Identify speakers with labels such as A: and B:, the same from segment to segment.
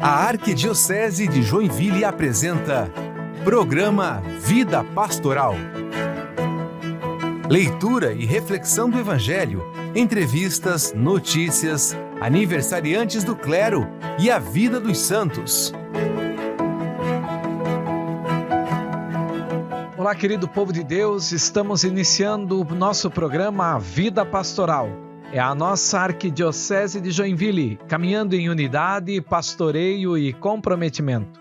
A: A Arquidiocese de Joinville apresenta Programa Vida Pastoral. Leitura e reflexão do Evangelho, entrevistas, notícias, aniversariantes do clero e a vida dos santos.
B: Olá, querido povo de Deus, estamos iniciando o nosso programa Vida Pastoral. É a nossa Arquidiocese de Joinville, caminhando em unidade, pastoreio e comprometimento.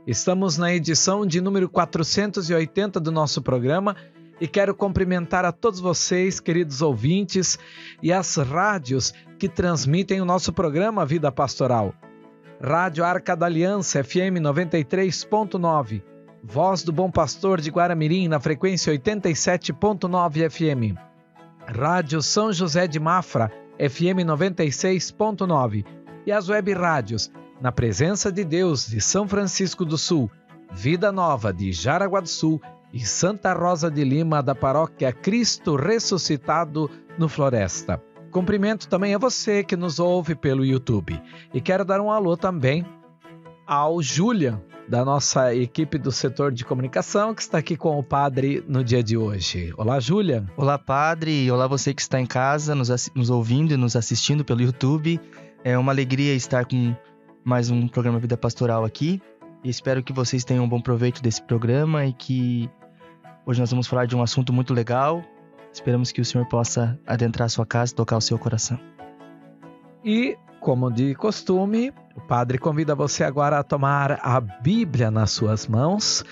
B: Estamos na edição de número 480 do nosso programa e quero cumprimentar a todos vocês, queridos ouvintes, e as rádios que transmitem o nosso programa Vida Pastoral. Rádio Arca da Aliança, FM 93.9. Voz do Bom Pastor de Guaramirim, na frequência 87.9 FM. Rádio São José de Mafra, FM 96.9. E as web rádios, Na Presença de Deus, de São Francisco do Sul, Vida Nova, de Jaraguá do Sul e Santa Rosa de Lima, da paróquia Cristo Ressuscitado, no Floresta. Cumprimento também a você que nos ouve pelo YouTube. E quero dar um alô também ao Julian, da nossa equipe do setor de comunicação, que está aqui com o padre no dia de hoje. Olá, Júlia.
C: Olá, padre. Olá, você que está em casa, nos ouvindo e nos assistindo pelo YouTube. É uma alegria estar com mais um programa Vida Pastoral aqui. E espero que vocês tenham um bom proveito desse programa e que hoje nós vamos falar de um assunto muito legal. Esperamos que o Senhor possa adentrar a sua casa e tocar o seu coração.
B: E, como de costume, o padre convida você agora a tomar a Bíblia nas suas mãos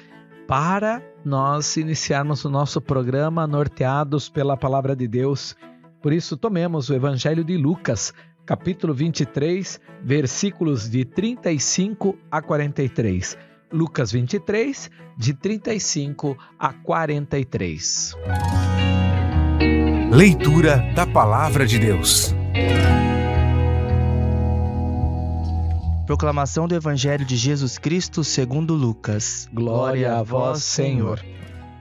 B: para nós iniciarmos o nosso programa norteados pela Palavra de Deus. Por isso, tomemos o Evangelho de Lucas, capítulo 23, versículos de 35 a 43. Lucas 23, de 35 a 43.
A: Leitura da Palavra de Deus.
C: Proclamação do Evangelho de Jesus Cristo segundo Lucas.
B: Glória a vós, Senhor.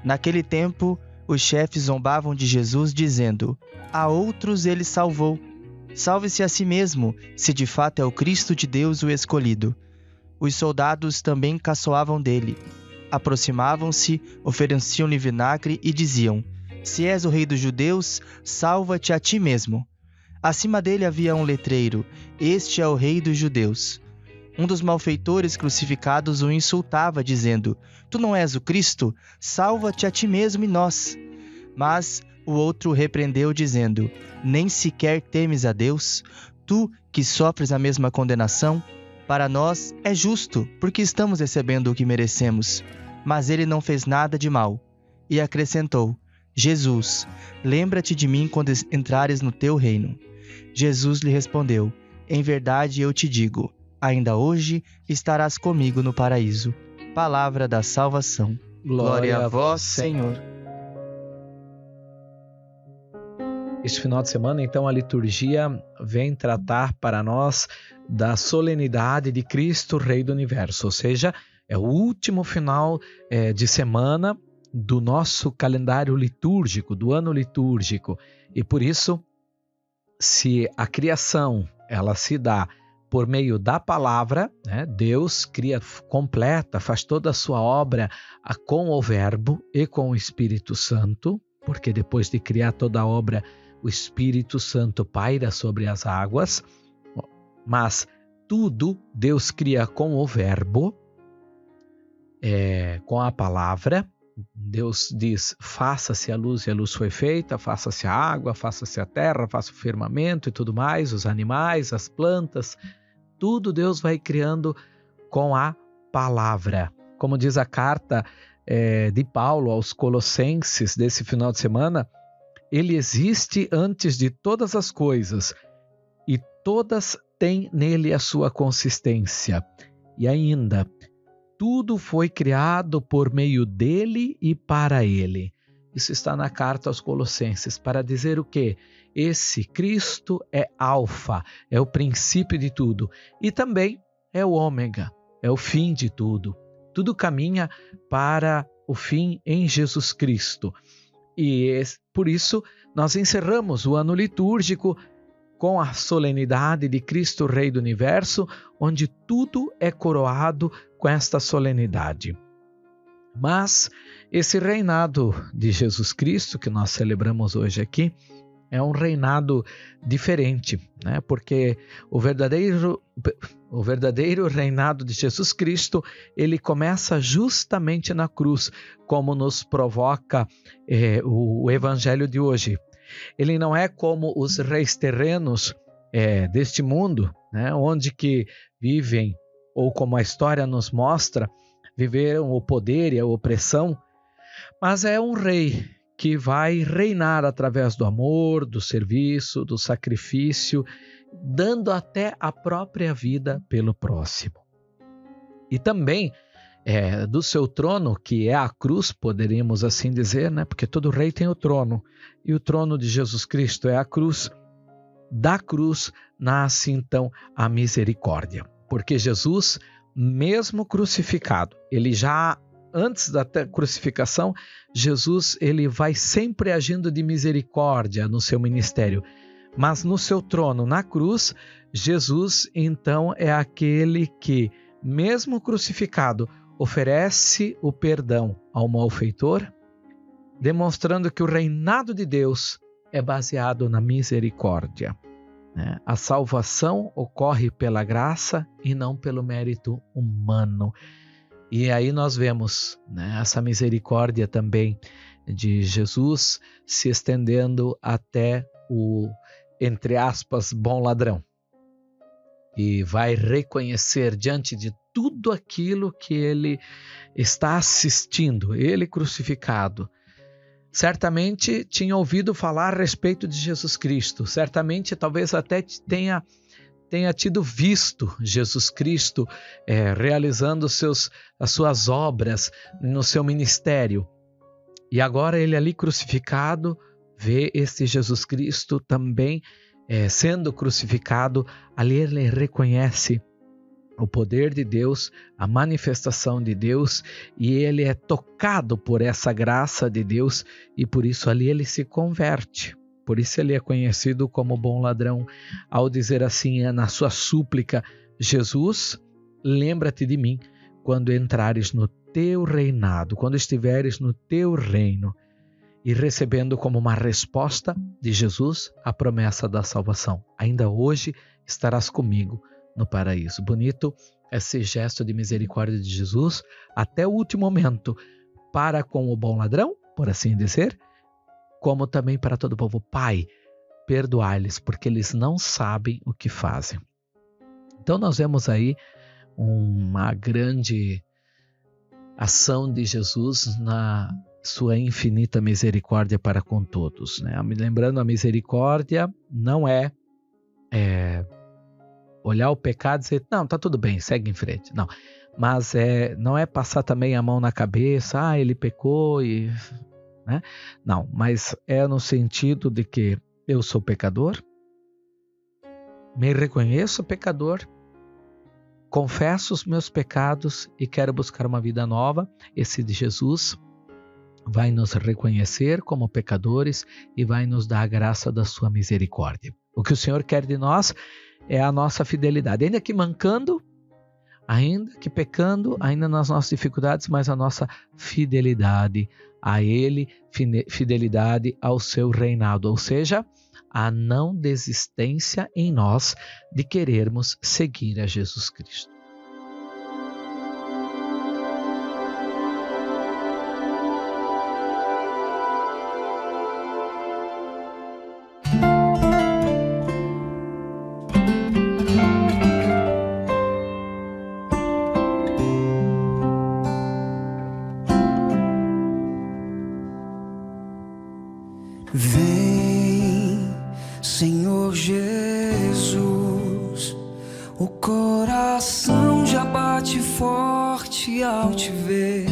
C: Naquele tempo, os chefes zombavam de Jesus, dizendo: a outros ele salvou. Salve-se a si mesmo, se de fato é o Cristo de Deus o escolhido. Os soldados também caçoavam dele. Aproximavam-se, ofereciam-lhe vinagre e diziam: se és o rei dos judeus, salva-te a ti mesmo. Acima dele havia um letreiro: este é o rei dos judeus. Um dos malfeitores crucificados o insultava, dizendo: tu não és o Cristo? Salva-te a ti mesmo e nós. Mas o outro o repreendeu, dizendo: nem sequer temes a Deus? Tu, que sofres a mesma condenação? Para nós é justo, porque estamos recebendo o que merecemos. Mas ele não fez nada de mal. E acrescentou: Jesus, lembra-te de mim quando entrares no teu reino. Jesus lhe respondeu: em verdade eu te digo, ainda hoje estarás comigo no paraíso. Palavra da salvação. Glória a vós, Senhor.
B: Este final de semana, então, a liturgia vem tratar para nós da solenidade de Cristo, Rei do Universo. Ou seja, é o último final de semana do nosso calendário litúrgico, do ano litúrgico. E por isso, se a criação ela se dá por meio da palavra, né? Deus cria, completa, faz toda a sua obra com o Verbo e com o Espírito Santo, porque depois de criar toda a obra, o Espírito Santo paira sobre as águas. Mas tudo Deus cria com o Verbo, com a palavra. Deus diz: faça-se a luz, e a luz foi feita, faça-se a água, faça-se a terra, faça o firmamento e tudo mais, os animais, as plantas, tudo Deus vai criando com a palavra. Como diz a carta de Paulo aos Colossenses desse final de semana, ele existe antes de todas as coisas e todas têm nele a sua consistência. E ainda, tudo foi criado por meio dele e para ele. Isso está na carta aos Colossenses, para dizer o quê? Esse Cristo é alfa, é o princípio de tudo. E também é o ômega, é o fim de tudo. Tudo caminha para o fim em Jesus Cristo. E por isso nós encerramos o ano litúrgico com a solenidade de Cristo Rei do Universo, onde tudo é coroado com esta solenidade. Mas esse reinado de Jesus Cristo, que nós celebramos hoje aqui, é um reinado diferente, né? Porque o verdadeiro reinado de Jesus Cristo, ele começa justamente na cruz, como nos provoca o Evangelho de hoje. Ele não é como os reis terrenos deste mundo, né? Onde que vivem, ou como a história nos mostra, viveram o poder e a opressão, mas é um rei que vai reinar através do amor, do serviço, do sacrifício, dando até a própria vida pelo próximo. E também do seu trono, que é a cruz, poderíamos assim dizer, né? Porque todo rei tem o trono, e o trono de Jesus Cristo é a cruz. Da cruz nasce então a misericórdia, porque Jesus, mesmo crucificado, ele já antes da crucificação, Jesus ele vai sempre agindo de misericórdia no seu ministério. Mas no seu trono, na cruz, Jesus então é aquele que, mesmo crucificado, oferece o perdão ao malfeitor, demonstrando que o reinado de Deus é baseado na misericórdia. A salvação ocorre pela graça e não pelo mérito humano. E aí nós vemos, né, essa misericórdia também de Jesus se estendendo até o, entre aspas, bom ladrão. E vai reconhecer diante de tudo aquilo que ele está assistindo, ele crucificado. Certamente tinha ouvido falar a respeito de Jesus Cristo, certamente talvez até tenha tido visto Jesus Cristo realizando as suas obras no seu ministério. E agora ele ali crucificado, vê esse Jesus Cristo também sendo crucificado. Ali ele reconhece o poder de Deus, a manifestação de Deus, e ele é tocado por essa graça de Deus, e por isso ali ele se converte. Por isso ele é conhecido como bom ladrão, ao dizer assim na sua súplica: Jesus, lembra-te de mim quando entrares no teu reinado, quando estiveres no teu reino. E recebendo como uma resposta de Jesus a promessa da salvação: ainda hoje estarás comigo no paraíso. Bonito esse gesto de misericórdia de Jesus até o último momento para com o bom ladrão, por assim dizer, como também para todo o povo. Pai, perdoai-lhes, porque eles não sabem o que fazem. Então nós vemos aí uma grande ação de Jesus na sua infinita misericórdia para com todos, né? Lembrando, a misericórdia não é olhar o pecado e dizer, não, tá tudo bem, segue em frente. Não, mas não é passar também a mão na cabeça, ele pecou e... né? Não, mas é no sentido de que eu sou pecador, me reconheço pecador, confesso os meus pecados e quero buscar uma vida nova. Esse de Jesus vai nos reconhecer como pecadores e vai nos dar a graça da sua misericórdia. O que o Senhor quer de nós é a nossa fidelidade, ainda que mancando, ainda que pecando, ainda nas nossas dificuldades, mas a nossa fidelidade a Ele, fidelidade ao seu reinado, ou seja, a não desistência em nós de querermos seguir a Jesus Cristo.
D: Vem, Senhor Jesus, o coração já bate forte ao te ver.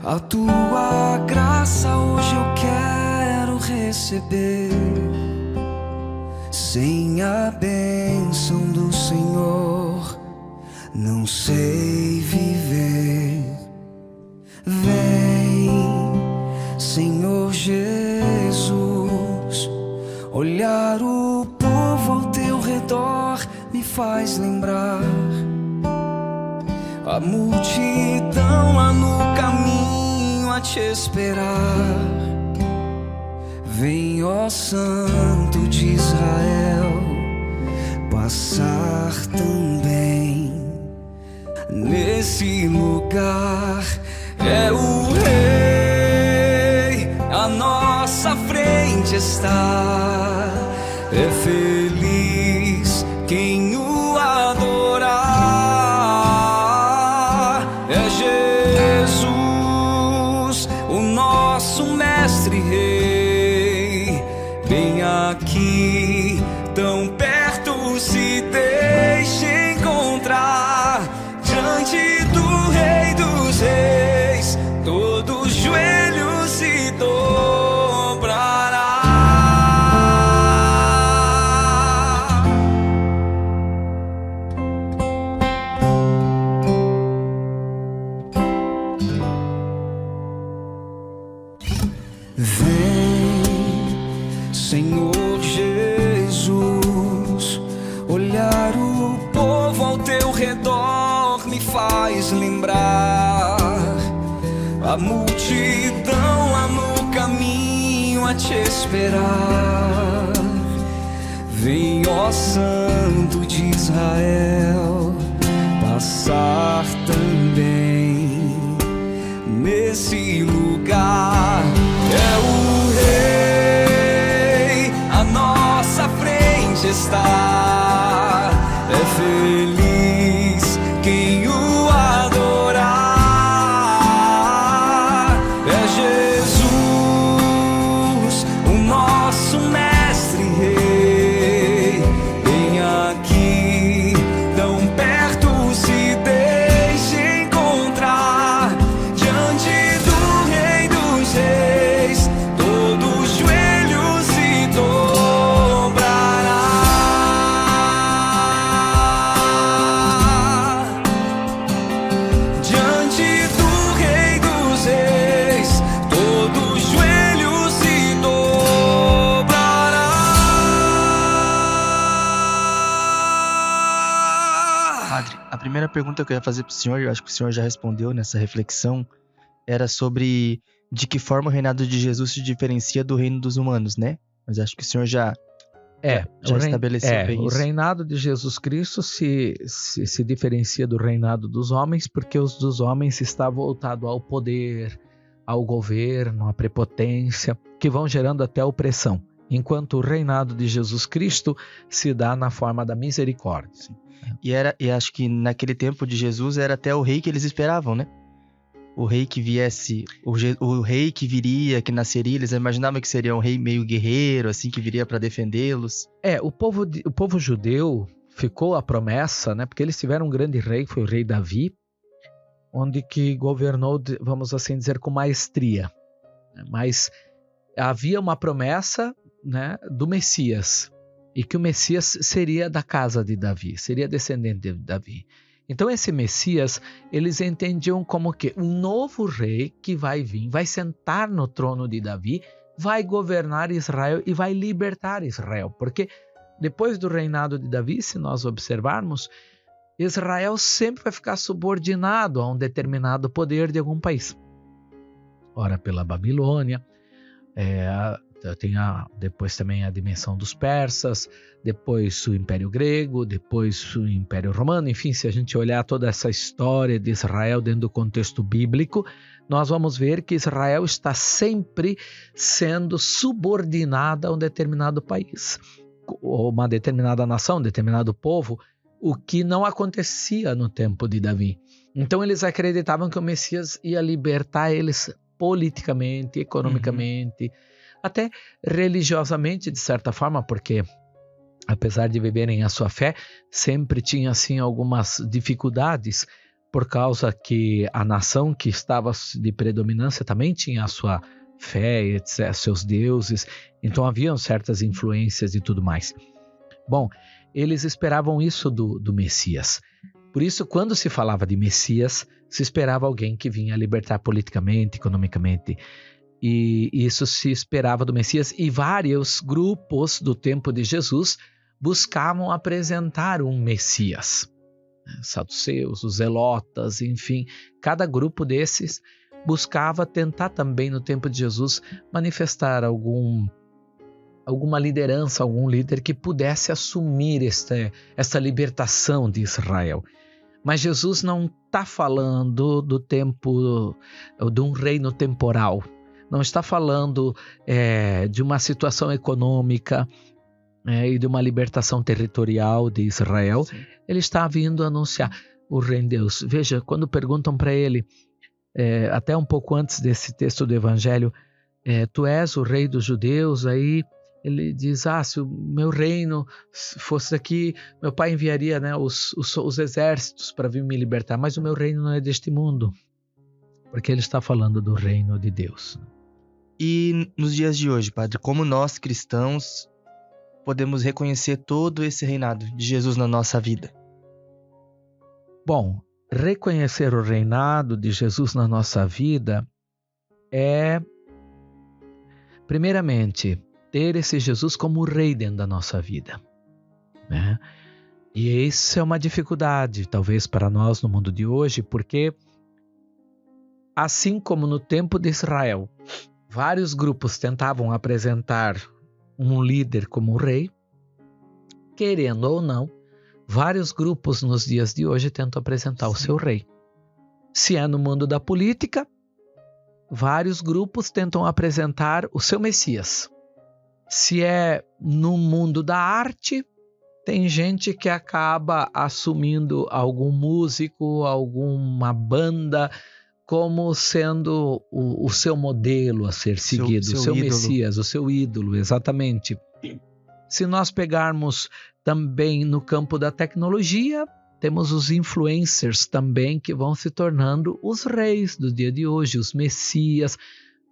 D: A tua graça hoje eu quero receber. Sem a bênção do Senhor, não sei viver. Vem, Senhor Jesus, olhar povo ao teu redor me faz lembrar a multidão lá no caminho a te esperar. Vem, ó Santo de Israel, passar também nesse lugar. É o Rei, à nossa frente está. É feliz quem o adorar. É Jesus, o nosso mestre rei, bem aqui, tão perto, se deixe encontrar. Diante do Rei dos Reis, todo joelho se dobrará. Vem, Senhor Jesus, olhar o povo ao teu redor me faz lembrar a multidão lá no caminho a te esperar. Vem, ó Santo de Israel, passar também nesse lugar. É o Rei, à nossa frente está. É feliz quem o adorar. É Jesus, o nosso mestre rei, bem aqui, tão perto, se deixe encontrar. Diante do Rei dos Reis, todo joelho se dobrará. Diante do Rei dos Reis, todo joelho se dobrará.
C: Padre, a primeira pergunta que eu ia fazer para o senhor, eu acho que o senhor já respondeu nessa reflexão, era sobre de que forma o reinado de Jesus se diferencia do reino dos humanos, né? Mas acho que o senhor já estabeleceu bem
B: o
C: isso.
B: reinado de Jesus Cristo se diferencia do reinado dos homens, porque os dos homens está voltado ao poder, ao governo, à prepotência, que vão gerando até opressão, enquanto o reinado de Jesus Cristo se dá na forma da misericórdia.
C: E acho que naquele tempo de Jesus era até o rei que eles esperavam, né? O rei que viesse, o rei que viria, que nasceria, eles imaginavam que seria um rei meio guerreiro, assim, que viria para defendê-los.
B: O povo judeu ficou a promessa, né? Porque eles tiveram um grande rei, foi o rei Davi, onde que governou, vamos assim dizer, com maestria. Mas havia uma promessa, né, do Messias, e que o Messias seria da casa de Davi, seria descendente de Davi. Então esse Messias, eles entendiam como que um novo rei que vai vir, vai sentar no trono de Davi, vai governar Israel e vai libertar Israel. Porque depois do reinado de Davi, se nós observarmos, Israel sempre vai ficar subordinado a um determinado poder de algum país. Ora pela Babilônia, tem depois também a dimensão dos persas, depois o Império Grego, depois o Império Romano. Enfim, se a gente olhar toda essa história de Israel dentro do contexto bíblico, nós vamos ver que Israel está sempre sendo subordinada a um determinado país, ou uma determinada nação, um determinado povo, o que não acontecia no tempo de Davi. Então eles acreditavam que o Messias ia libertar eles politicamente, economicamente, até religiosamente, de certa forma, porque apesar de viverem a sua fé, sempre tinha assim algumas dificuldades, por causa que a nação que estava de predominância também tinha a sua fé, etc., seus deuses, então haviam certas influências e tudo mais. Bom, eles esperavam isso do Messias. Por isso, quando se falava de Messias, se esperava alguém que vinha libertar politicamente, economicamente. E isso se esperava do Messias. E vários grupos do tempo de Jesus buscavam apresentar um Messias. Os saduceus, os zelotas, enfim, cada grupo desses buscava tentar também no tempo de Jesus manifestar alguma liderança, algum líder que pudesse assumir esta libertação de Israel. Mas Jesus não está falando do tempo, de um reino temporal, não está falando de uma situação econômica e de uma libertação territorial de Israel. Sim. Ele está vindo anunciar o reino de Deus. Veja, quando perguntam para ele, até um pouco antes desse texto do Evangelho, tu és o rei dos judeus, aí ele diz, se o meu reino fosse aqui, meu pai enviaria, né, os exércitos para vir me libertar, mas o meu reino não é deste mundo, porque ele está falando do reino de Deus.
C: E nos dias de hoje, Padre, como nós cristãos podemos reconhecer todo esse reinado de Jesus na nossa vida?
B: Bom, reconhecer o reinado de Jesus na nossa vida é, primeiramente, ter esse Jesus como rei dentro da nossa vida, né? E isso é uma dificuldade, talvez, para nós no mundo de hoje, porque assim como no tempo de Israel, vários grupos tentavam apresentar um líder como rei, querendo ou não, vários grupos nos dias de hoje tentam apresentar o seu rei. Se é no mundo da política, vários grupos tentam apresentar o seu Messias. Se é no mundo da arte, tem gente que acaba assumindo algum músico, alguma banda, como sendo o seu modelo a ser seguido, o seu Messias, o seu ídolo, exatamente. Se nós pegarmos também no campo da tecnologia, temos os influencers também que vão se tornando os reis do dia de hoje, os messias,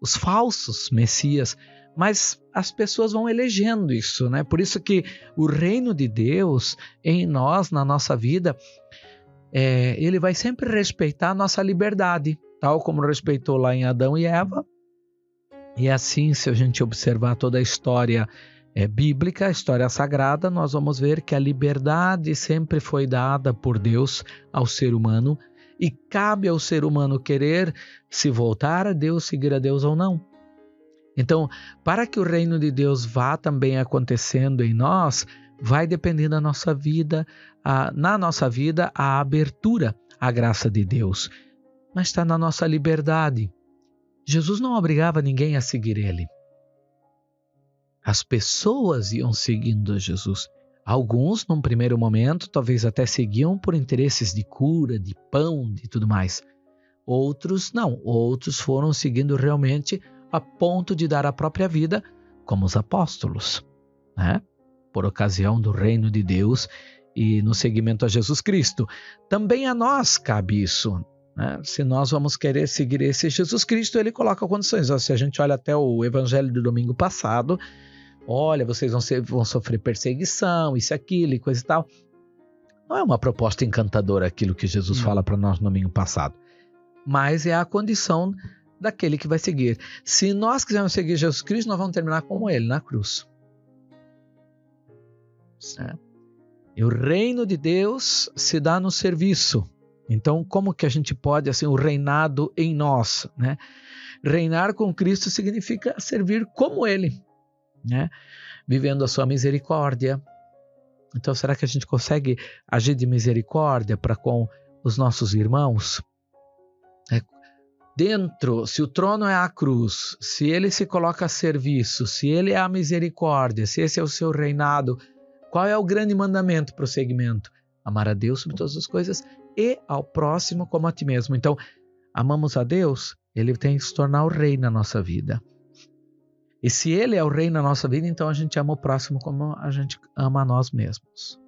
B: os falsos messias. Mas as pessoas vão elegendo isso, né? Por isso que o reino de Deus em nós, na nossa vida, ele vai sempre respeitar a nossa liberdade, tal como respeitou lá em Adão e Eva. E assim, se a gente observar toda a história bíblica, a história sagrada, nós vamos ver que a liberdade sempre foi dada por Deus ao ser humano e cabe ao ser humano querer se voltar a Deus, seguir a Deus ou não. Então, para que o reino de Deus vá também acontecendo em nós, vai depender da nossa vida, na nossa vida, a abertura à graça de Deus. Mas está na nossa liberdade. Jesus não obrigava ninguém a seguir ele. As pessoas iam seguindo Jesus. Alguns, num primeiro momento, talvez até seguiam por interesses de cura, de pão, de tudo mais. Outros não. Outros foram seguindo realmente a ponto de dar a própria vida, como os apóstolos, né? Por ocasião do reino de Deus e no seguimento a Jesus Cristo. Também a nós cabe isso, né? Se nós vamos querer seguir esse Jesus Cristo, ele coloca condições. Se a gente olha até o evangelho do domingo passado, olha, vocês vão sofrer perseguição, isso, aquilo e coisa e tal. Não é uma proposta encantadora aquilo que Jesus fala para nós no domingo passado, mas é a condição daquele que vai seguir. Se nós quisermos seguir Jesus Cristo, nós vamos terminar como ele, na cruz. E o reino de Deus se dá no serviço. Então, como que a gente pode, assim, o reinado em nós, né? Reinar com Cristo significa servir como ele, né? Vivendo a sua misericórdia. Então, será que a gente consegue agir de misericórdia para com os nossos irmãos? Dentro, se o trono é a cruz, se ele se coloca a serviço, se ele é a misericórdia, se esse é o seu reinado, qual é o grande mandamento para o segmento? Amar a Deus sobre todas as coisas e ao próximo como a ti mesmo. Então, amamos a Deus, ele tem que se tornar o rei na nossa vida. E se ele é o rei na nossa vida, então a gente ama o próximo como a gente ama a nós mesmos.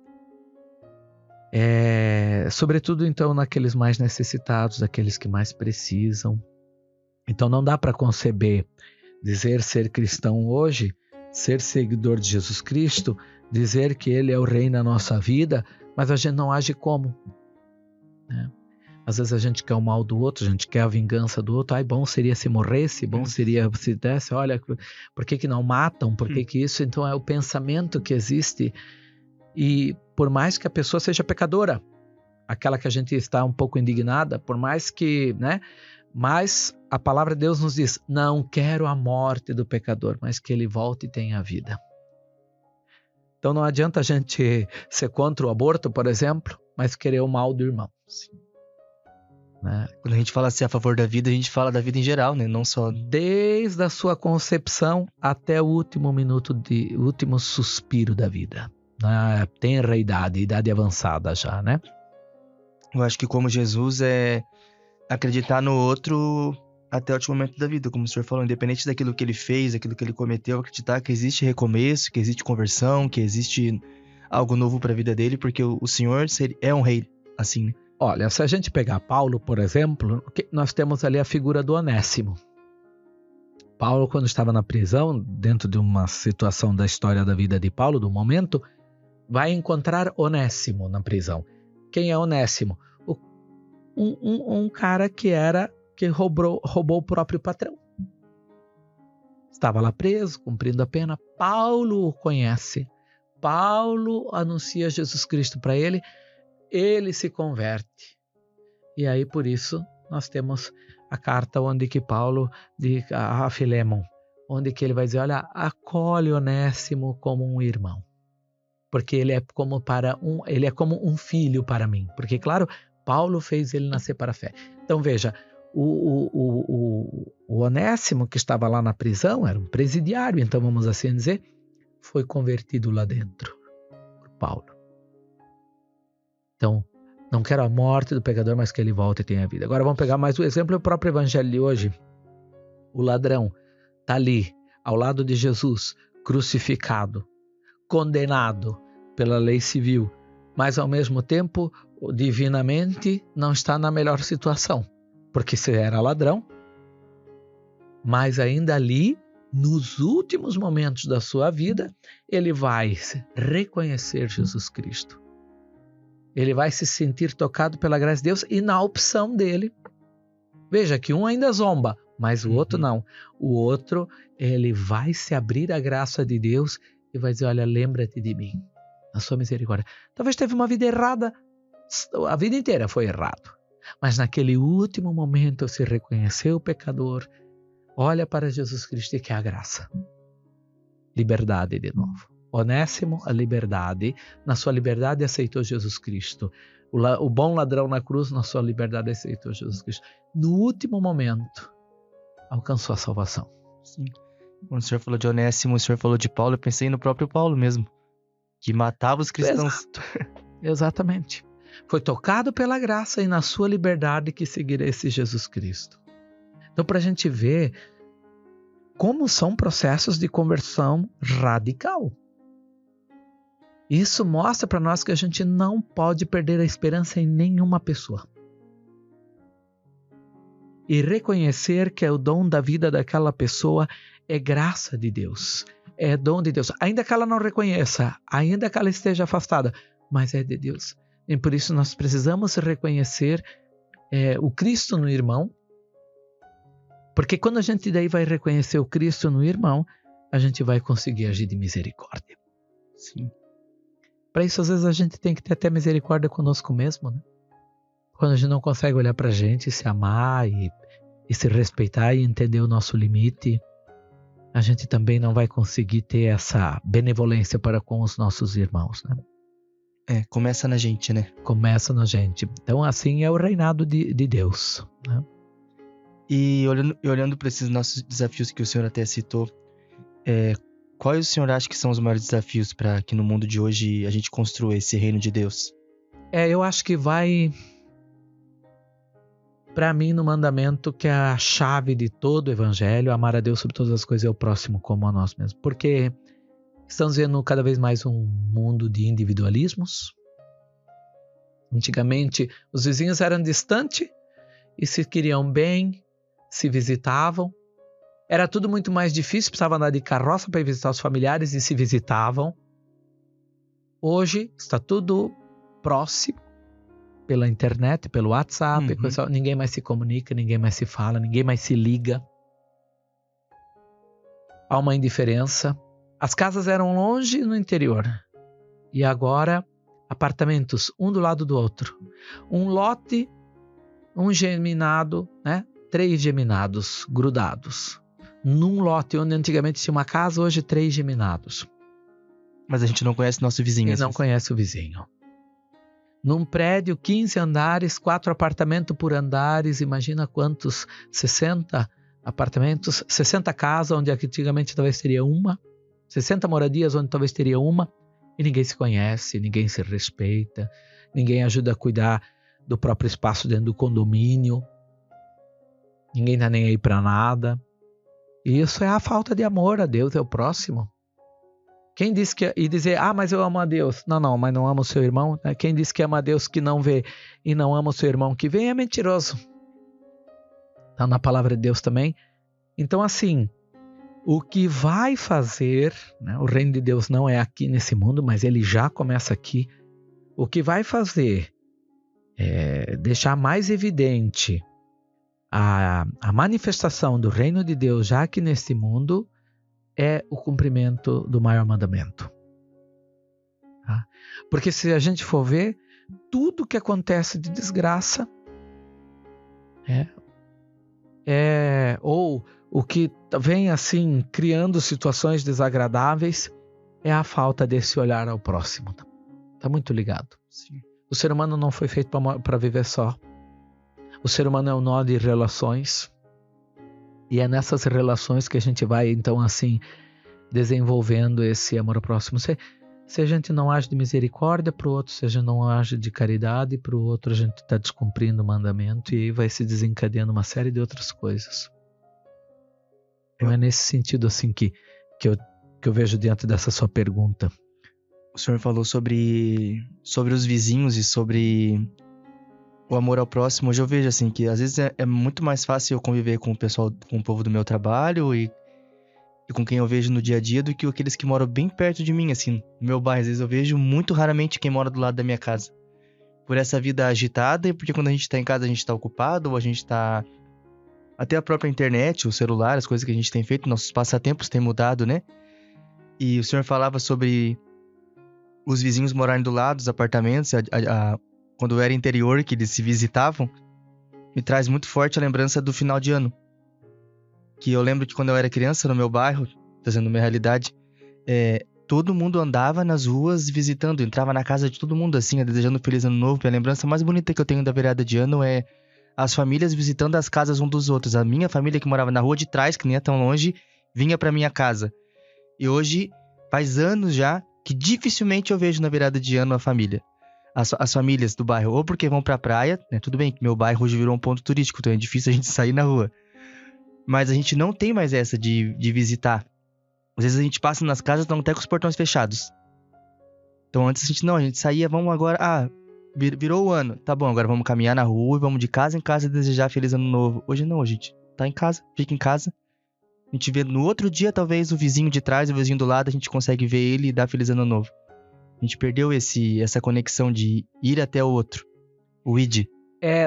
B: Sobretudo, então, naqueles mais necessitados, aqueles que mais precisam. Então, não dá para conceber, dizer ser cristão hoje, ser seguidor de Jesus Cristo, dizer que ele é o rei na nossa vida, mas a gente não age como, né? Às vezes a gente quer o mal do outro, a gente quer a vingança do outro. Bom seria se morresse, bom seria se desse, olha, por que não matam, por que isso? Então é o pensamento que existe E por mais que a pessoa seja pecadora, aquela que a gente está um pouco indignada, por mais que, né? Mas a palavra de Deus nos diz, não quero a morte do pecador, mas que ele volte e tenha vida. Então não adianta a gente ser contra o aborto, por exemplo, mas querer o mal do irmão. Sim. Né?
C: Quando a gente fala assim a favor da vida, a gente fala da vida em geral, né? Não só...
B: Desde a sua concepção até o último minuto, o último suspiro da vida. Na tenra idade avançada já, né?
C: Eu acho que como Jesus é acreditar no outro até o último momento da vida, como o senhor falou, independente daquilo que ele fez, daquilo que ele cometeu, acreditar que existe recomeço, que existe conversão, que existe algo novo para a vida dele, porque o senhor é um rei, assim, né?
B: Olha, se a gente pegar Paulo, por exemplo, nós temos ali a figura do Onésimo. Paulo, quando estava na prisão, dentro de uma situação da história da vida de Paulo, do momento, vai encontrar Onésimo na prisão. Quem é Onésimo? Um cara que roubou o próprio patrão. Estava lá preso, cumprindo a pena. Paulo o conhece. Paulo anuncia Jesus Cristo para ele. Ele se converte. E aí, por isso, nós temos a carta onde que Paulo diz a Filémon, onde que ele vai dizer, olha, acolhe Onésimo como um irmão. Porque ele é como um filho para mim. Porque, claro, Paulo fez ele nascer para a fé. Então, veja, o Onésimo, que estava lá na prisão, era um presidiário, então, vamos assim dizer, foi convertido lá dentro por Paulo. Então, não quero a morte do pecador, mas que ele volte e tenha vida. Agora, vamos pegar mais um exemplo, o próprio evangelho de hoje. O ladrão está ali, ao lado de Jesus, crucificado, condenado pela lei civil, mas ao mesmo tempo, divinamente, não está na melhor situação, porque se era ladrão, mas ainda ali, nos últimos momentos da sua vida, ele vai reconhecer Jesus Cristo. Ele vai se sentir tocado pela graça de Deus e na opção dele. Veja que um ainda zomba, mas o outro não. O outro, ele vai se abrir à graça de Deus e vai dizer, olha, lembra-te de mim, na sua misericórdia. Talvez teve uma vida errada, a vida inteira foi errado. Mas naquele último momento se reconheceu o pecador, olha para Jesus Cristo e quer a graça. Liberdade de novo. Onésimo, a liberdade. Na sua liberdade aceitou Jesus Cristo. O bom ladrão na cruz, na sua liberdade aceitou Jesus Cristo. No último momento, alcançou a salvação.
C: Sim. Quando o senhor falou de Onésimo, o senhor falou de Paulo, eu pensei no próprio Paulo mesmo, que matava os cristãos.
B: Exato. Exatamente. Foi tocado pela graça e na sua liberdade que seguirá esse Jesus Cristo. Então, para a gente ver como são processos de conversão radical. Isso mostra para nós que a gente não pode perder a esperança em nenhuma pessoa. E reconhecer que o dom da vida daquela pessoa é graça de Deus. É dom de Deus. Ainda que ela não reconheça, ainda que ela esteja afastada, mas é de Deus. E por isso nós precisamos reconhecer o Cristo no irmão. Porque quando a gente daí vai reconhecer o Cristo no irmão, a gente vai conseguir agir de misericórdia.
C: Sim.
B: Para isso, às vezes, a gente tem que ter até misericórdia conosco mesmo, né? Quando a gente não consegue olhar para a gente, se amar e se respeitar e entender o nosso limite, a gente também não vai conseguir ter essa benevolência para com os nossos irmãos, né?
C: Começa na gente, né?
B: Começa na gente. Então, assim é o reinado de Deus, né?
C: E olhando para esses nossos desafios que o senhor até citou, quais o senhor acha que são os maiores desafios para que no mundo de hoje a gente construa esse reino de Deus?
B: Eu acho que vai, para mim, no mandamento que é a chave de todo o evangelho, amar a Deus sobre todas as coisas e ao próximo como a nós mesmos. Porque estamos vendo cada vez mais um mundo de individualismos. Antigamente, os vizinhos eram distantes e se queriam bem, se visitavam. Era tudo muito mais difícil, precisava andar de carroça para ir visitar os familiares e se visitavam. Hoje está tudo próximo, pela internet, pelo WhatsApp, ninguém mais se comunica, ninguém mais se fala, ninguém mais se liga. Há uma indiferença. As casas eram longe no interior E agora, apartamentos, um do lado do outro. Um lote, um geminado, né? 3 geminados grudados. Num lote onde antigamente tinha uma casa, hoje 3 geminados.
C: Mas a gente não conhece nosso vizinho.
B: E não conhece o vizinho. Num prédio, 15 andares, 4 apartamentos por andares. Imagina quantos? 60 apartamentos, 60 casas, onde antigamente talvez teria uma. 60 moradias, onde talvez teria uma. E ninguém se conhece, ninguém se respeita. Ninguém ajuda a cuidar do próprio espaço dentro do condomínio. Ninguém tá nem aí para nada. E isso é a falta de amor a Deus e ao próximo. Quem disse que... E dizer, mas eu amo a Deus. Não, mas não ama o seu irmão. Quem disse que ama a Deus que não vê e não ama o seu irmão que vê é mentiroso. Está na palavra de Deus também. Então assim, o que vai fazer, né, o reino de Deus não é aqui nesse mundo, mas ele já começa aqui. O que vai fazer é deixar mais evidente a manifestação do reino de Deus já aqui nesse mundo é o cumprimento do maior mandamento. Tá? Porque se a gente for ver, tudo que acontece de desgraça ou o que vem assim criando situações desagradáveis é a falta desse olhar ao próximo. Tá muito ligado.
C: Sim.
B: O ser humano não foi feito para viver só. O ser humano é um nó de relações. E é nessas relações que a gente vai, então, assim, desenvolvendo esse amor ao próximo. Se a gente não age de misericórdia para o outro, se a gente não age de caridade para o outro, a gente está descumprindo o mandamento e aí vai se desencadeando uma série de outras coisas. Então é nesse sentido, assim, que eu vejo diante dessa sua pergunta.
C: O senhor falou sobre os vizinhos e sobre o amor ao próximo. Hoje eu vejo assim que às vezes é muito mais fácil eu conviver com o pessoal, com o povo do meu trabalho e com quem eu vejo no dia a dia do que aqueles que moram bem perto de mim, assim, no meu bairro. Às vezes eu vejo muito raramente quem mora do lado da minha casa. Por essa vida agitada e porque quando a gente tá em casa a gente tá ocupado ou a gente tá... Até a própria internet, o celular, as coisas que a gente tem feito, nossos passatempos têm mudado, né? E o senhor falava sobre os vizinhos morarem do lado, os apartamentos, quando eu era interior, que eles se visitavam, me traz muito forte a lembrança do final de ano. Que eu lembro que quando eu era criança, no meu bairro, trazendo minha realidade, todo mundo andava nas ruas visitando, entrava na casa de todo mundo assim, desejando feliz ano novo. E a lembrança mais bonita que eu tenho da virada de ano é as famílias visitando as casas um dos outros. A minha família que morava na rua de trás, que nem é tão longe, vinha pra minha casa. E hoje, faz anos já, que dificilmente eu vejo na virada de ano a família. As famílias do bairro, ou porque vão pra praia, né? Tudo bem que meu bairro hoje virou um ponto turístico, então é difícil a gente sair na rua. Mas a gente não tem mais essa de visitar. Às vezes a gente passa nas casas, estão até com os portões fechados. Então antes a gente saía, vamos agora... virou o ano. Tá bom, agora vamos caminhar na rua e vamos de casa em casa desejar feliz ano novo. Hoje não, a gente tá em casa, fica em casa. A gente vê no outro dia, talvez, o vizinho de trás, o vizinho do lado, a gente consegue ver ele e dar feliz ano novo. A gente perdeu essa conexão de ir até o outro. O id.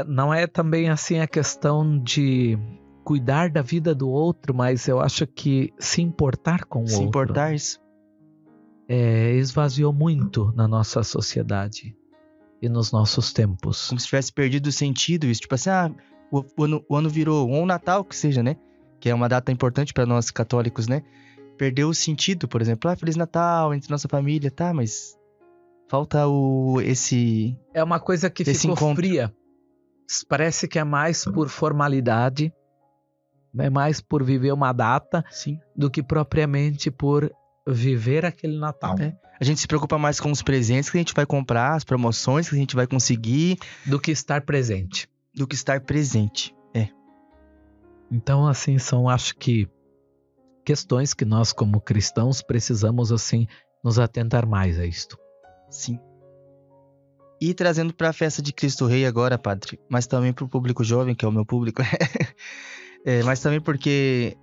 B: Não é também assim a questão de cuidar da vida do outro, mas eu acho que se importar com o outro.
C: Se importar, isso.
B: Esvaziou muito na nossa sociedade e nos nossos tempos.
C: Como se tivesse perdido o sentido isso. Tipo assim, o ano virou, ou o Natal, que seja, né? Que é uma data importante para nós católicos, né? Perdeu o sentido, por exemplo. Feliz Natal entre nossa família, tá? Mas falta esse... É uma coisa que ficou fria. Parece que é mais por formalidade, é mais por viver uma data, sim, do que propriamente por viver aquele Natal. A gente se preocupa mais com os presentes que a gente vai comprar, as promoções que a gente vai conseguir,
B: do que estar presente. Então, assim, são, acho que, questões que nós, como cristãos, precisamos, assim, nos atentar mais a isto.
C: Sim. E trazendo para a festa de Cristo Rei agora, padre, mas também para o público jovem, que é o meu público, mas também porque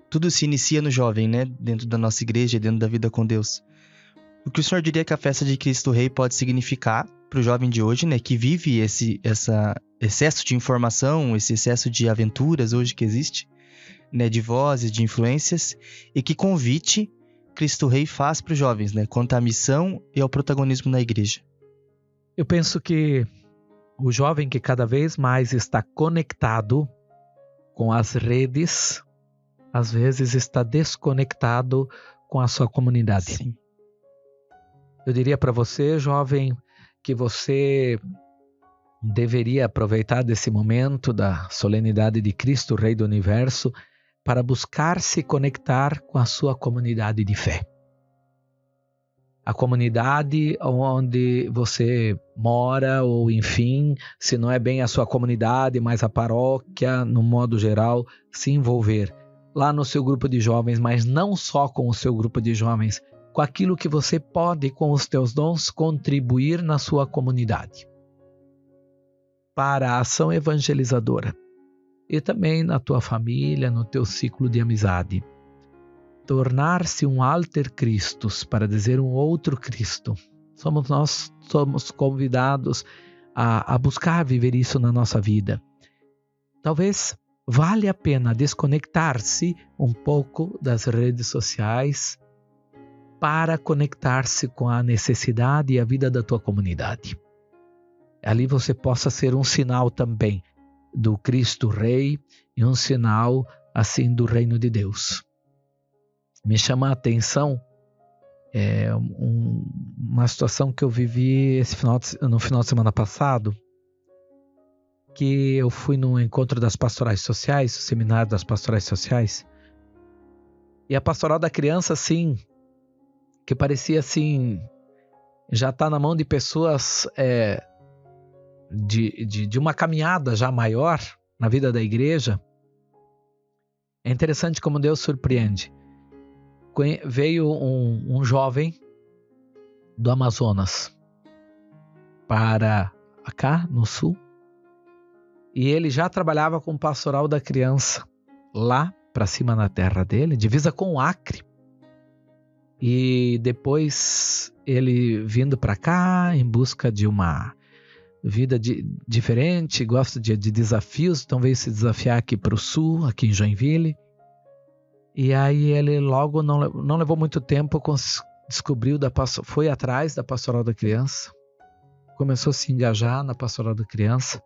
C: tudo se inicia no jovem, né? Dentro da nossa igreja, dentro da vida com Deus. O que o senhor diria que a festa de Cristo Rei pode significar para o jovem de hoje, né? Que vive esse excesso de informação, esse excesso de aventuras hoje que existe, né? De vozes, de influências, e que convite Cristo Rei faz para os jovens, né? Quanto à missão e ao protagonismo na igreja.
B: Eu penso que o jovem que cada vez mais está conectado com as redes, às vezes está desconectado com a sua comunidade.
C: Sim.
B: Eu diria para você, jovem, que você deveria aproveitar desse momento da solenidade de Cristo, Rei do Universo, para buscar se conectar com a sua comunidade de fé. A comunidade onde você mora, ou enfim, se não é bem a sua comunidade, mas a paróquia, no modo geral, se envolver lá no seu grupo de jovens, mas não só com o seu grupo de jovens, com aquilo que você pode, com os teus dons, contribuir na sua comunidade para a ação evangelizadora e também na tua família, no teu ciclo de amizade. Tornar-se um alter Christus, para dizer um outro Cristo. Nós somos convidados a buscar viver isso na nossa vida. Talvez vale a pena desconectar-se um pouco das redes sociais para conectar-se com a necessidade e a vida da tua comunidade. Ali você possa ser um sinal também do Cristo Rei e um sinal assim do reino de Deus. Me chama a atenção uma situação que eu vivi no final de semana passado, que eu fui no encontro das pastorais sociais, o seminário das pastorais sociais, e a pastoral da criança, assim, que parecia assim, já está na mão de pessoas de uma caminhada já maior na vida da igreja. É interessante como Deus surpreende. Veio um jovem do Amazonas para cá no sul, e ele já trabalhava com pastoral da criança lá para cima na terra dele, divisa com o Acre. E depois ele vindo para cá em busca de uma vida diferente, gosta de desafios, então veio se desafiar aqui para o sul, aqui em Joinville. E aí ele logo, não levou muito tempo, descobriu, foi atrás da pastoral da criança, começou a se engajar na pastoral da criança.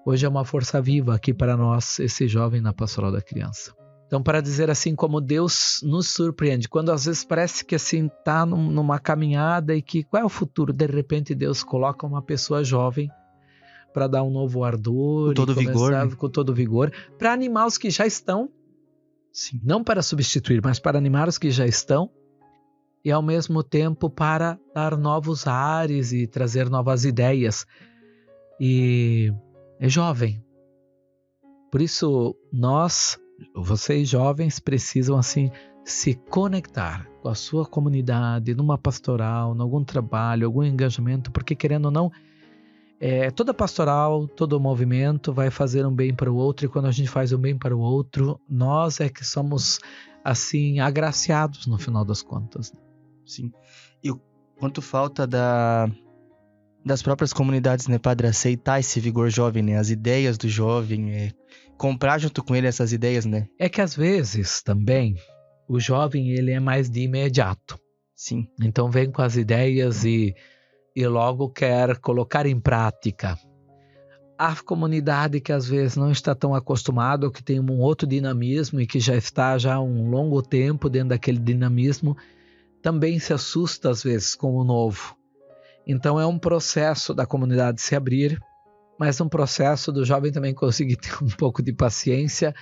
B: Hoje é uma força viva aqui para nós, esse jovem na pastoral da criança. Então, para dizer assim como Deus nos surpreende, quando às vezes parece que assim está numa caminhada e que qual é o futuro? De repente Deus coloca uma pessoa jovem para dar um novo ardor, com todo vigor, para animar os que já estão. Sim. Não para substituir, mas para animar os que já estão e ao mesmo tempo para dar novos ares e trazer novas ideias. E é jovem. Por isso vocês jovens precisam assim se conectar com a sua comunidade, numa pastoral, em algum trabalho, algum engajamento, porque querendo ou não, toda pastoral, todo movimento vai fazer um bem para o outro, e quando a gente faz um bem para o outro, nós é que somos assim agraciados no final das contas.
C: Sim. E o quanto falta das próprias comunidades, né, padre, aceitar esse vigor jovem, né, as ideias do jovem, comprar junto com ele essas ideias, né?
B: É que às vezes também o jovem ele é mais de imediato.
C: Sim.
B: Então vem com as ideias e logo quer colocar em prática. A comunidade que às vezes não está tão acostumada, ou que tem um outro dinamismo e que já está já há um longo tempo dentro daquele dinamismo, também se assusta às vezes com o novo. Então é um processo da comunidade se abrir, mas um processo do jovem também conseguir ter um pouco de paciência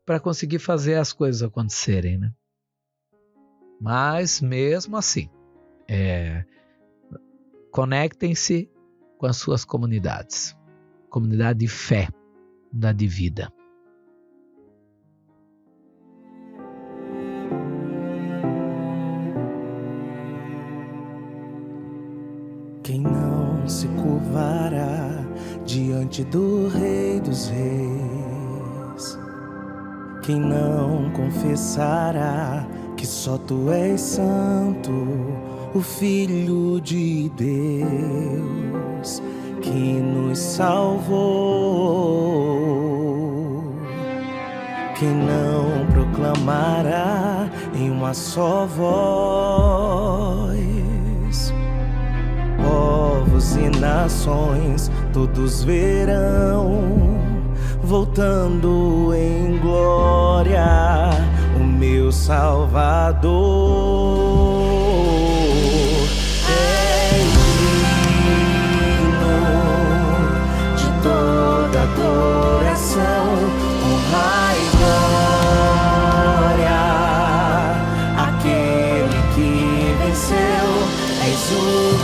B: para conseguir fazer as coisas acontecerem, né? Mas mesmo assim, conectem-se com as suas comunidades. Comunidade de fé, comunidade de vida.
E: Quem não se curvará diante do Rei dos Reis? Quem não confessará que só Tu és santo, o Filho de Deus, que nos salvou? Quem não proclamará em uma só voz. Povos e nações todos verão, voltando em glória, o meu Salvador. É digno de toda adoração, honra e glória, aquele que venceu. És o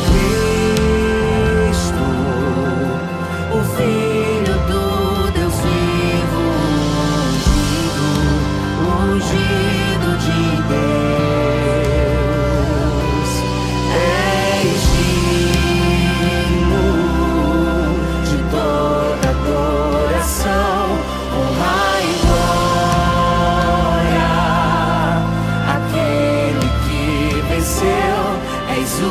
E: Cristo, o Filho do Deus vivo, ungido de Deus. És digno de toda adoração, honra e glória, aquele que venceu. És o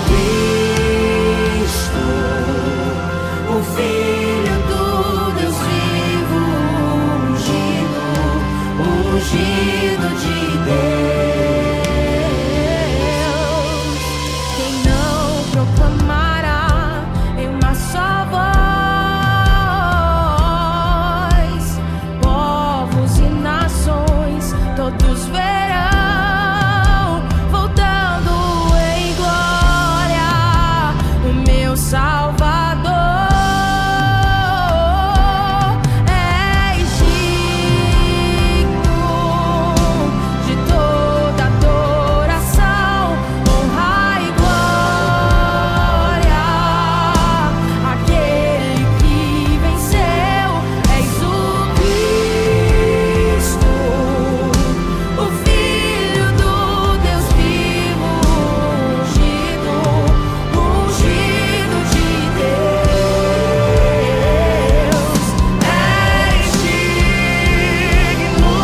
E: Cristo, o Filho do Deus vivo, ungido de Deus.
F: Quem não proclamará em uma só voz, povos e nações todos verão, voltando em glória, o meu Salvador. És digno de toda adoração, honra e glória, aquele que venceu. És o Cristo, o Filho do Deus vivo, ungido de Deus. És digno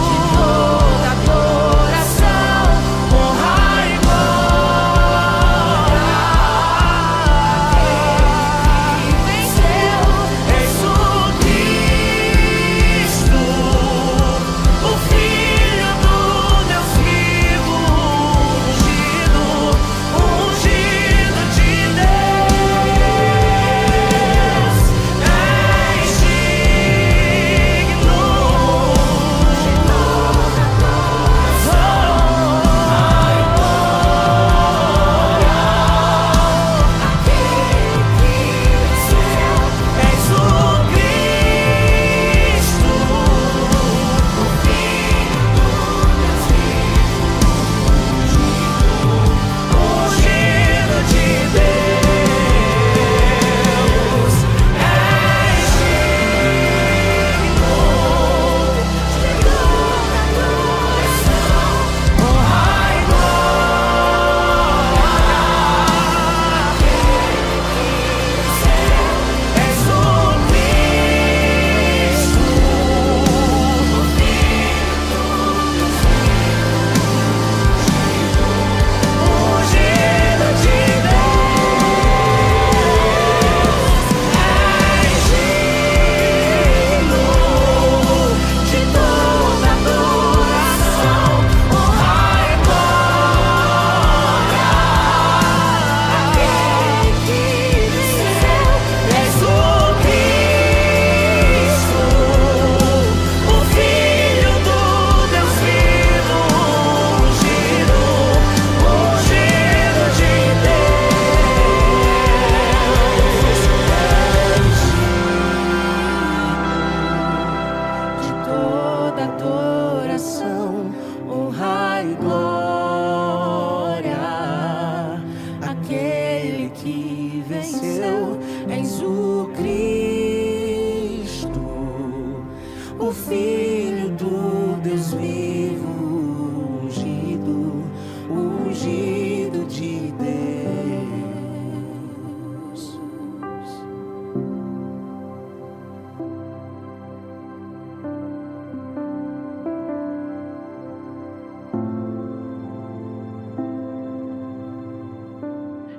F: de toda adoração, honra e glória, aquele que venceu.
E: És o Cristo, o Filho do Deus vivo, ungido de Deus. És digno de toda adoração, honra e glória, aquele que venceu. És o Cristo, o Filho do Deus vivo, ungido de Deus. És digno de toda adoração, honra e glória, aquele que venceu. És o Cristo, o Filho do Deus vivo, ungido de Deus. És digno de toda adoração, honra e glória, aquele que venceu. És o Cristo, o Filho do Deus vivo, ungido de Deus. De toda adoração, honra e glória, aquele que venceu. És o Cristo, o Filho do Deus vivo, ungido de Deus.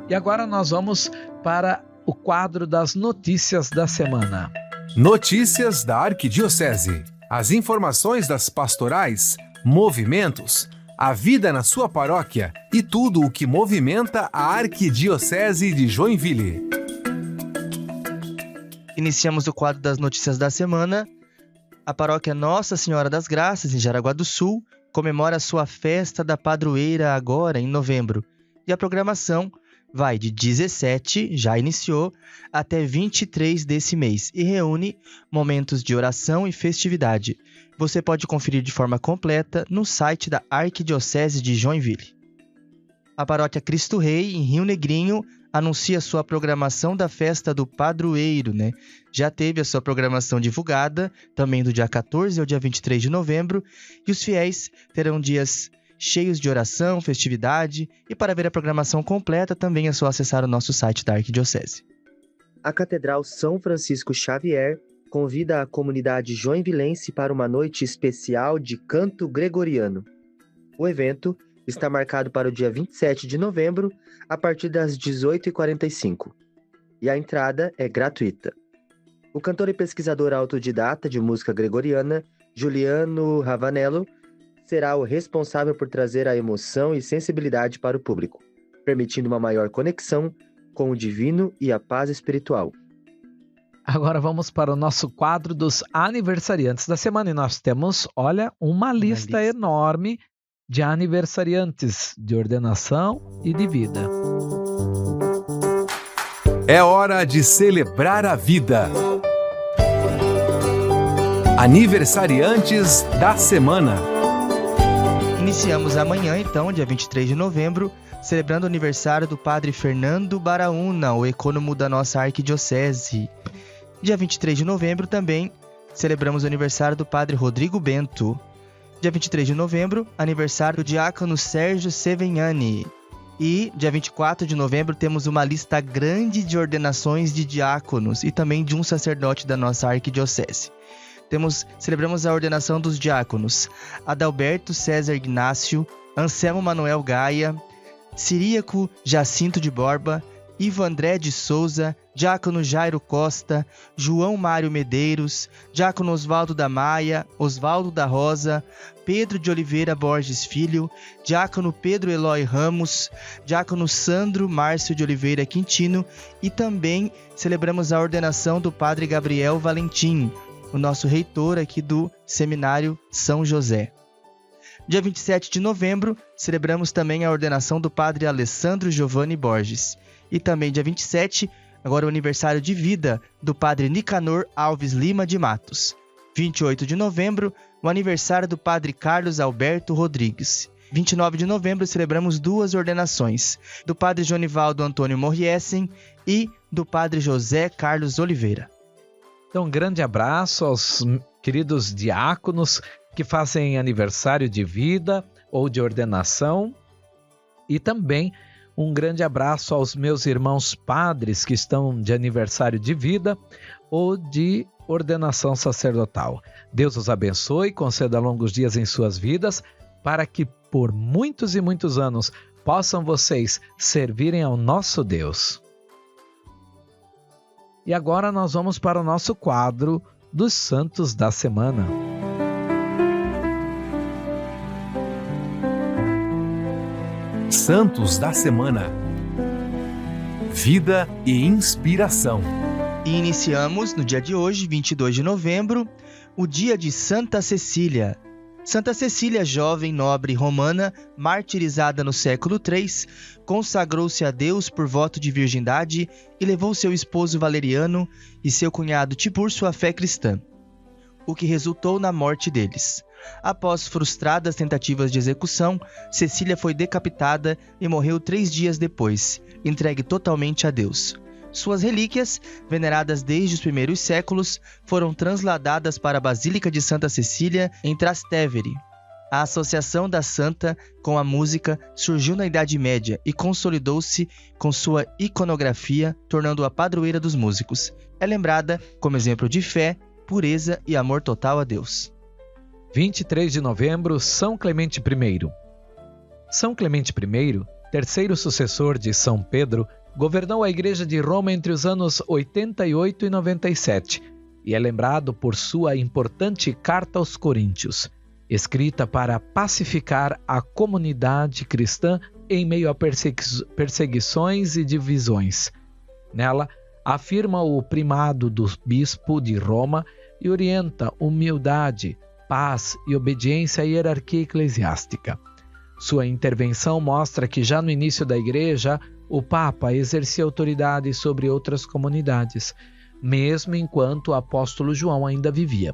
B: E agora nós vamos para o quadro das notícias da semana.
A: Notícias da Arquidiocese. As informações das pastorais movimentos, a vida na sua paróquia e tudo o que movimenta a Arquidiocese de Joinville.
C: Iniciamos o quadro das notícias da semana. A paróquia Nossa Senhora das Graças, em Jaraguá do Sul, comemora sua festa da padroeira agora em novembro. E a programação vai de 17, já iniciou, até 23 desse mês e reúne momentos de oração e festividade. Você pode conferir de forma completa no site da Arquidiocese de Joinville. A paróquia Cristo Rei, em Rio Negrinho, anuncia sua programação da festa do padroeiro, Já teve a sua programação divulgada, também do dia 14 ao dia 23 de novembro, e os fiéis terão dias cheios de oração, festividade, e para ver a programação completa também é só acessar o nosso site da Arquidiocese. A Catedral São Francisco Xavier convida a comunidade joinvilense para uma noite especial de canto gregoriano. O evento está marcado para o dia 27 de novembro, a partir das 18h45. E a entrada é gratuita. O cantor e pesquisador autodidata de música gregoriana, Juliano Ravanello, será o responsável por trazer a emoção e sensibilidade para o público, permitindo uma maior conexão com o divino e a paz espiritual.
B: Agora vamos para o nosso quadro dos aniversariantes da semana. E nós temos, uma lista enorme de aniversariantes de ordenação e de vida.
A: É hora de celebrar a vida. Aniversariantes da semana.
C: Iniciamos amanhã, então, dia 23 de novembro, celebrando o aniversário do padre Fernando Baraúna, o ecônomo da nossa arquidiocese. Dia 23 de novembro também celebramos o aniversário do padre Rodrigo Bento. Dia 23 de novembro, aniversário do diácono Sérgio Sevegnani. E dia 24 de novembro temos uma lista grande de ordenações de diáconos e também de um sacerdote da nossa arquidiocese. Celebramos a ordenação dos diáconos Adalberto César Ignácio, Anselmo Manuel Gaia, Ciríaco Jacinto de Borba, Ivo André de Souza, diácono Jairo Costa, João Mário Medeiros, diácono Osvaldo da Maia, Osvaldo da Rosa, Pedro de Oliveira Borges Filho, diácono Pedro Eloy Ramos, diácono Sandro Márcio de Oliveira Quintino e também celebramos a ordenação do padre Gabriel Valentim, o nosso reitor aqui do Seminário São José. Dia 27 de novembro, celebramos também a ordenação do padre Alessandro Giovanni Borges. E também dia 27, agora o aniversário de vida do padre Nicanor Alves Lima de Matos. 28 de novembro, o aniversário do padre Carlos Alberto Rodrigues. 29 de novembro, celebramos duas ordenações, do padre Jonivaldo Antônio Morriessen e do padre José Carlos Oliveira.
B: Então, um grande abraço aos queridos diáconos que fazem aniversário de vida ou de ordenação. E também um grande abraço aos meus irmãos padres que estão de aniversário de vida ou de ordenação sacerdotal. Deus os abençoe, conceda longos dias em suas vidas, para que por muitos e muitos anos possam vocês servirem ao nosso Deus. E agora nós vamos para o nosso quadro dos Santos da Semana.
A: Santos da Semana. Vida e inspiração.
C: E iniciamos no dia de hoje, 22 de novembro, o dia de Santa Cecília. Santa Cecília, jovem nobre romana, martirizada no século III, consagrou-se a Deus por voto de virgindade e levou seu esposo Valeriano e seu cunhado Tiburcio à fé cristã, o que resultou na morte deles. Após frustradas tentativas de execução, Cecília foi decapitada e morreu 3 dias depois, entregue totalmente a Deus. Suas relíquias, veneradas desde os primeiros séculos, foram transladadas para a Basílica de Santa Cecília, em Trastevere. A associação da santa com a música surgiu na Idade Média e consolidou-se com sua iconografia, tornando-a padroeira dos músicos. É lembrada como exemplo de fé, pureza e amor total a Deus.
B: 23 de novembro, São Clemente I. São Clemente I, terceiro sucessor de São Pedro, governou a Igreja de Roma entre os anos 88 e 97 e é lembrado por sua importante Carta aos Coríntios. escrita para pacificar a comunidade cristã em meio a perseguições e divisões. Nela, afirma o primado do bispo de Roma e orienta humildade, paz e obediência à hierarquia eclesiástica. Sua intervenção mostra que já no início da Igreja, o Papa exercia autoridade sobre outras comunidades, mesmo enquanto o apóstolo João ainda vivia.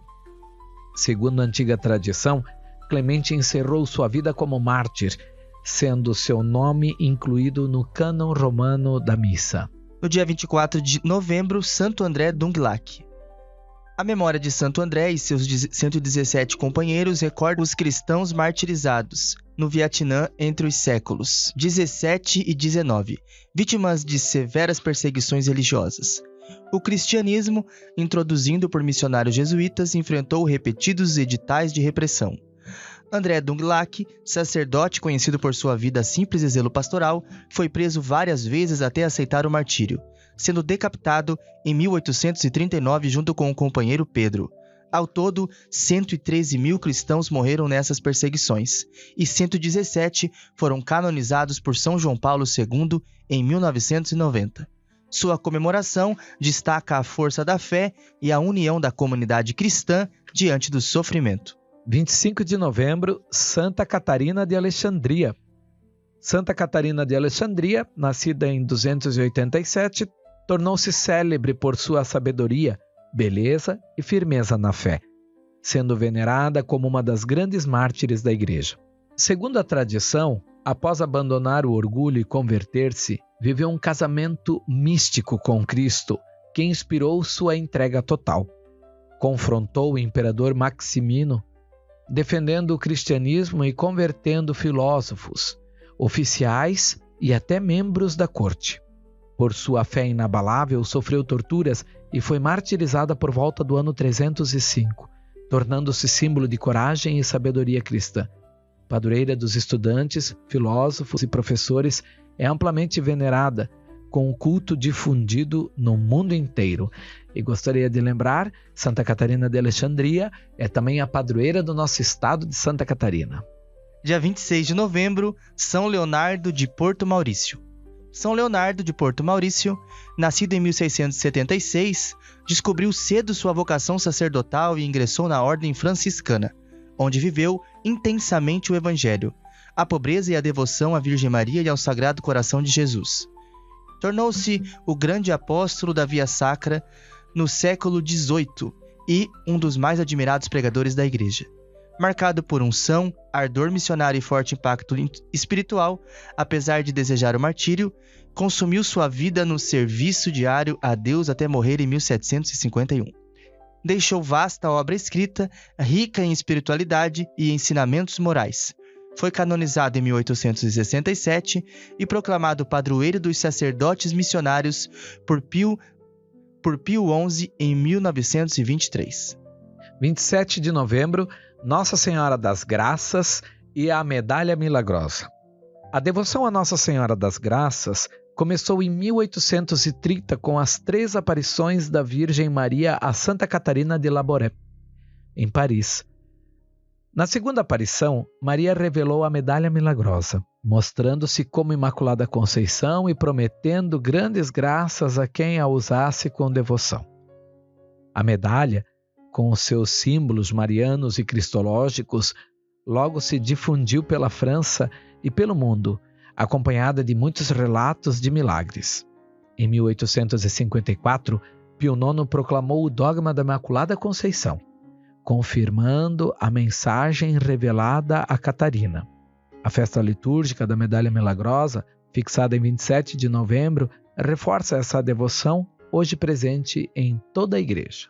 B: Segundo a antiga tradição, Clemente encerrou sua vida como mártir, sendo seu nome incluído no cânon romano da missa.
C: No dia 24 de novembro, Santo André Dunglac. A memória de Santo André e seus 117 companheiros recorda os cristãos martirizados no Vietnã entre os séculos 17 e 19, vítimas de severas perseguições religiosas. O cristianismo, introduzido por missionários jesuítas, enfrentou repetidos editais de repressão. André Dunglac, sacerdote conhecido por sua vida simples e zelo pastoral, foi preso várias vezes até aceitar o martírio, sendo decapitado em 1839 junto com o companheiro Pedro. Ao todo, 113 mil cristãos morreram nessas perseguições, e 117 foram canonizados por São João Paulo II em 1990. Sua comemoração destaca a força da fé e a união da comunidade cristã diante do sofrimento.
B: 25 de novembro, Santa Catarina de Alexandria. Santa Catarina de Alexandria, nascida em 287, tornou-se célebre por sua sabedoria, beleza e firmeza na fé, sendo venerada como uma das grandes mártires da Igreja. Segundo a tradição, após abandonar o orgulho e converter-se, viveu um casamento místico com Cristo, que inspirou sua entrega total. Confrontou o imperador Maximino, defendendo o cristianismo e convertendo filósofos, oficiais e até membros da corte. Por sua fé inabalável, sofreu torturas e foi martirizada por volta do ano 305, tornando-se símbolo de coragem e sabedoria cristã. Padroeira dos estudantes, filósofos e professores, é amplamente venerada, com o culto difundido no mundo inteiro. E gostaria de lembrar, Santa Catarina de Alexandria é também a padroeira do nosso estado de Santa Catarina.
C: Dia 26 de novembro, São Leonardo de Porto Maurício. São Leonardo de Porto Maurício, nascido em 1676, descobriu cedo sua vocação sacerdotal e ingressou na ordem franciscana, onde viveu intensamente o Evangelho, a pobreza e a devoção à Virgem Maria e ao Sagrado Coração de Jesus. Tornou-se o grande apóstolo da Via Sacra no século XVIII e um dos mais admirados pregadores da Igreja. Marcado por unção, ardor missionário e forte impacto espiritual, apesar de desejar o martírio, consumiu sua vida no serviço diário a Deus até morrer em 1751. Deixou vasta obra escrita, rica em espiritualidade e ensinamentos morais. Foi canonizado em 1867 e proclamado padroeiro dos sacerdotes missionários por Pio XI em 1923.
B: 27 de novembro, Nossa Senhora das Graças e a Medalha Milagrosa. A devoção a Nossa Senhora das Graças começou em 1830 com as 3 aparições da Virgem Maria a Santa Catarina de Labouré, em Paris. Na segunda aparição, Maria revelou a Medalha Milagrosa, mostrando-se como Imaculada Conceição e prometendo grandes graças a quem a usasse com devoção. A medalha, com os seus símbolos marianos e cristológicos, logo se difundiu pela França e pelo mundo, acompanhada de muitos relatos de milagres. Em 1854, Pio IX proclamou o dogma da Imaculada Conceição, confirmando a mensagem revelada a Catarina. A festa litúrgica da Medalha Milagrosa, fixada em 27 de novembro, reforça essa devoção, hoje presente em toda a Igreja.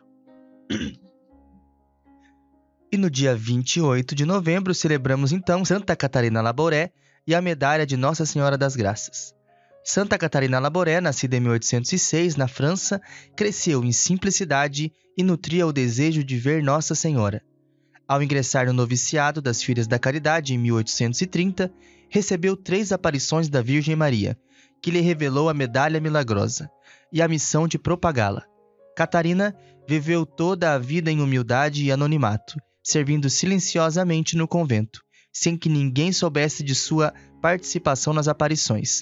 C: E no dia 28 de novembro celebramos então Santa Catarina Labouré e a Medalha de Nossa Senhora das Graças. Santa Catarina Labouré, nascida em 1806 na França, cresceu em simplicidade e nutria o desejo de ver Nossa Senhora. Ao ingressar no noviciado das Filhas da Caridade em 1830, recebeu 3 aparições da Virgem Maria, que lhe revelou a Medalha Milagrosa e a missão de propagá-la. Catarina viveu toda a vida em humildade e anonimato, servindo silenciosamente no convento, sem que ninguém soubesse de sua participação nas aparições.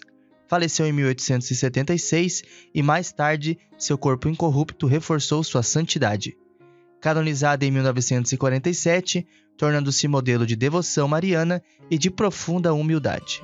C: Faleceu em 1876 e mais tarde seu corpo incorrupto reforçou sua santidade. Canonizada em 1947, tornando-se modelo de devoção mariana e de profunda humildade.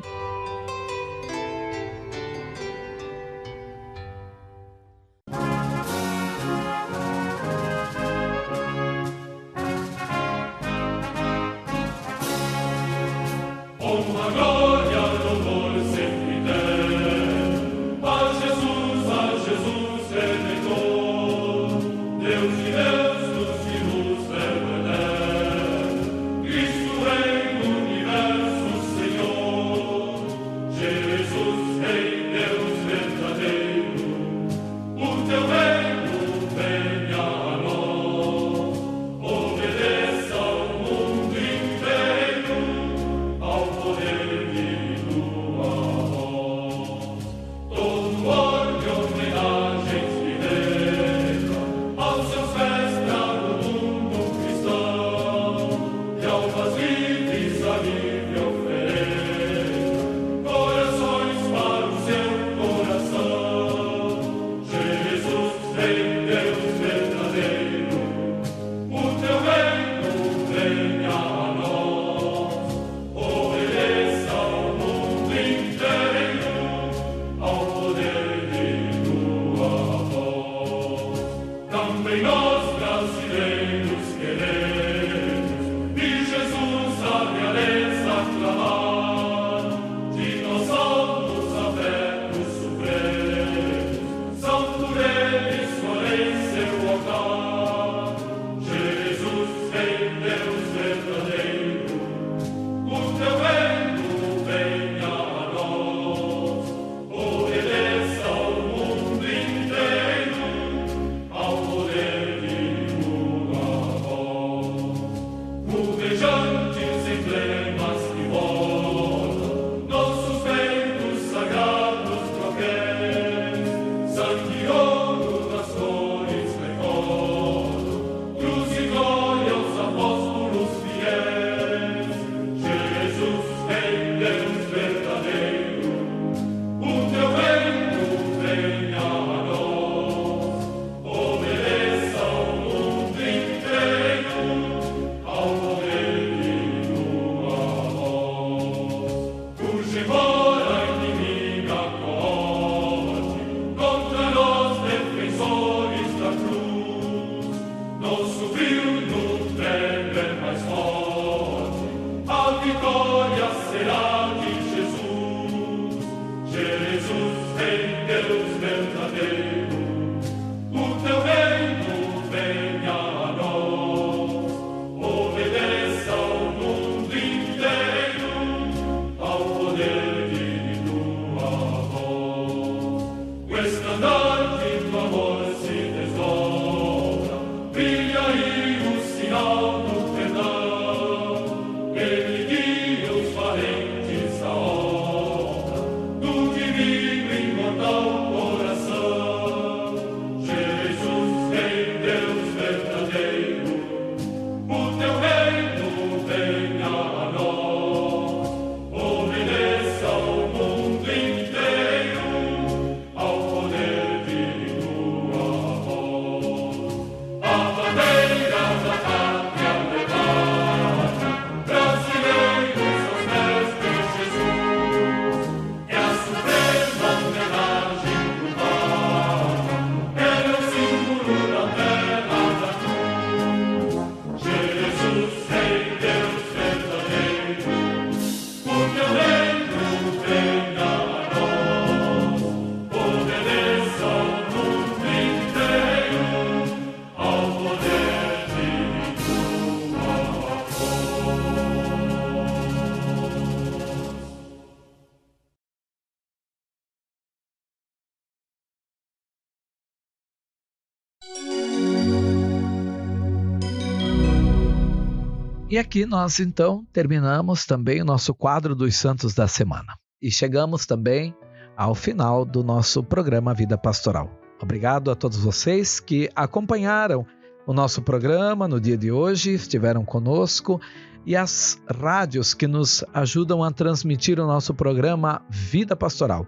B: E aqui nós então terminamos também o nosso quadro dos santos da semana. E chegamos também ao final do nosso programa Vida Pastoral. Obrigado a todos vocês que acompanharam o nosso programa no dia de hoje, estiveram conosco, e as rádios que nos ajudam a transmitir o nosso programa Vida Pastoral.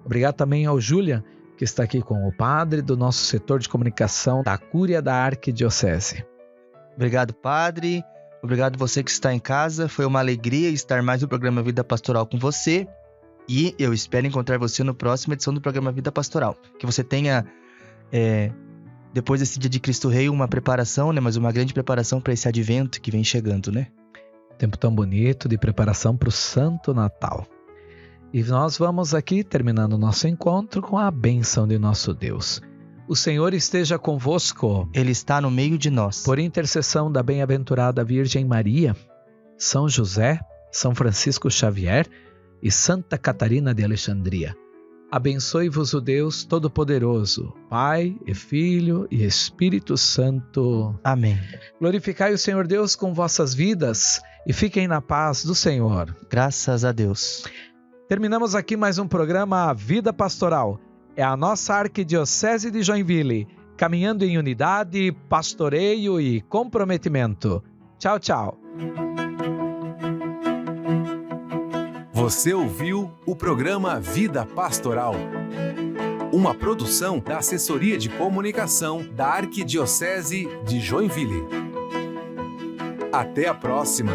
B: Obrigado também ao Julian, que está aqui com o padre do nosso setor de comunicação da Cúria da Arquidiocese.
C: Obrigado, padre. Obrigado você que está em casa. Foi uma alegria estar mais no programa Vida Pastoral com você. E eu espero encontrar você na próxima edição do programa Vida Pastoral. Que você tenha, depois desse dia de Cristo Rei, uma preparação, né? Mas uma grande preparação para esse advento que vem chegando, né?
B: Tempo tão bonito de preparação para o Santo Natal. E nós vamos aqui, terminando o nosso encontro, com a bênção de nosso Deus. O Senhor esteja convosco.
C: Ele está no meio de nós.
B: Por intercessão da bem-aventurada Virgem Maria, São José, São Francisco Xavier e Santa Catarina de Alexandria, abençoe-vos o Deus Todo-Poderoso, Pai e Filho e Espírito Santo.
C: Amém.
B: Glorificai o Senhor Deus com vossas vidas e fiquem na paz do Senhor.
C: Graças a Deus.
B: Terminamos aqui mais um programa Vida Pastoral. É a nossa Arquidiocese de Joinville, caminhando em unidade, pastoreio e comprometimento. Tchau, tchau.
A: Você ouviu o programa Vida Pastoral, uma produção da Assessoria de Comunicação da Arquidiocese de Joinville. Até a próxima!